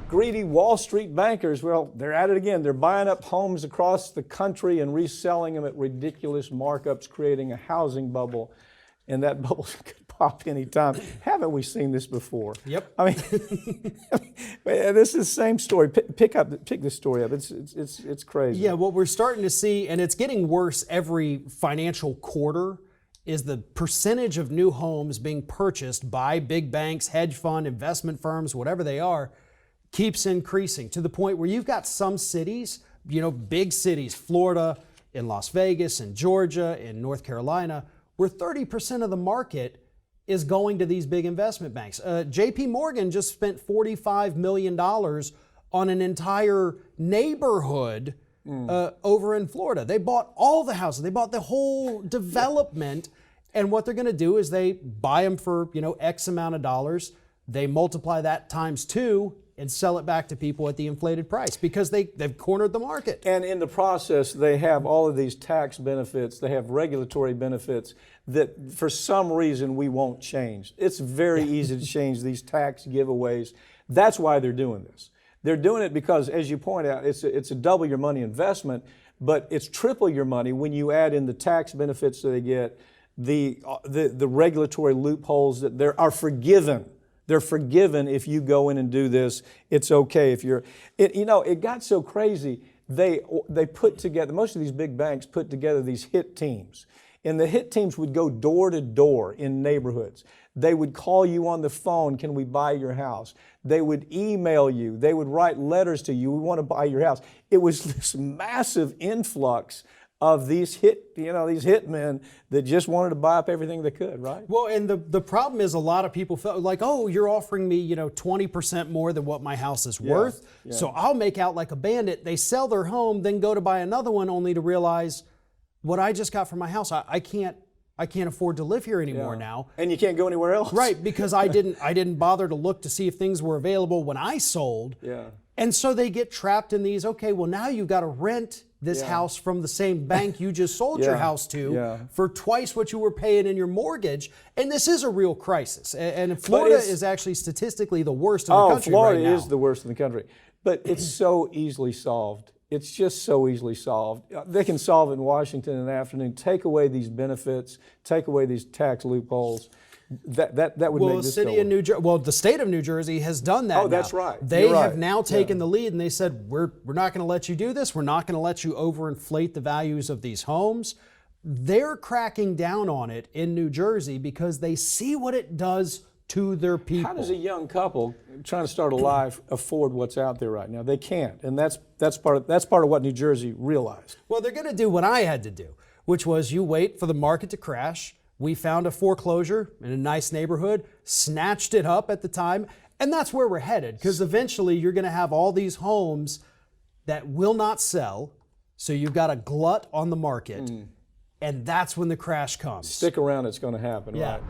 greedy Wall Street bankers, well, they're at it again. They're buying up homes across the country and reselling them at ridiculous markups, creating a housing bubble. And that bubble could pop anytime. Haven't we seen this before? Yep. I mean, this is the same story. Pick this story up. It's crazy. Yeah, what we're starting to see, and it's getting worse every financial quarter, is the percentage of new homes being purchased by big banks, hedge fund, investment firms, whatever they are, keeps increasing to the point where you've got some cities, big cities, Florida, in Las Vegas, in Georgia, in North Carolina, where 30% of the market is going to these big investment banks. JP Morgan just spent $45 million on an entire neighborhood over in Florida. They bought all the houses. They bought the whole development. And what they're going to do is they buy them for, X amount of dollars. They multiply that times 2 and sell it back to people at the inflated price because they've cornered the market. And in the process, they have all of these tax benefits, they have regulatory benefits that for some reason we won't change. It's very easy to change these tax giveaways. That's why they're doing this. They're doing it because, as you point out, it's a double your money investment, but it's triple your money when you add in the tax benefits that they get, the regulatory loopholes that are forgiven. They're forgiven if you go in and do this. It's okay if you're. It got so crazy. They put together. Most of these big banks put together these hit teams, and the hit teams would go door to door in neighborhoods. They would call you on the phone. Can we buy your house? They would email you. They would write letters to you. We want to buy your house. It was this massive influx of these hitmen that just wanted to buy up everything they could, right? Well, and the problem is a lot of people felt like, oh, you're offering me, 20% more than what my house is worth. Yeah. So I'll make out like a bandit. They sell their home, then go to buy another one only to realize what I just got from my house, I can't afford to live here anymore now. And you can't go anywhere else. Right, because I didn't bother to look to see if things were available when I sold. Yeah. And so they get trapped in these, okay, well now you've got to rent this house from the same bank you just sold your house to for twice what you were paying in your mortgage. And this is a real crisis. And Florida is actually statistically the worst in the country right now. Florida is the worst in the country. But it's so easily solved. It's just so easily solved. They can solve it in Washington in the afternoon. Take away these benefits. Take away these tax loopholes. That would make this go away. The state of New Jersey has done that. Oh, that's right. They have now taken the lead, and they said, we're not going to let you do this. We're not going to let you overinflate the values of these homes. They're cracking down on it in New Jersey because they see what it does to their people. How does a young couple trying to start a life afford what's out there right now? They can't, and that's part of what New Jersey realized. Well, they're going to do what I had to do, which was you wait for the market to crash. We found a foreclosure in a nice neighborhood, snatched it up at the time, and that's where we're headed, because eventually you're going to have all these homes that will not sell, so you've got a glut on the market, and that's when the crash comes. Stick around, it's going to happen, right?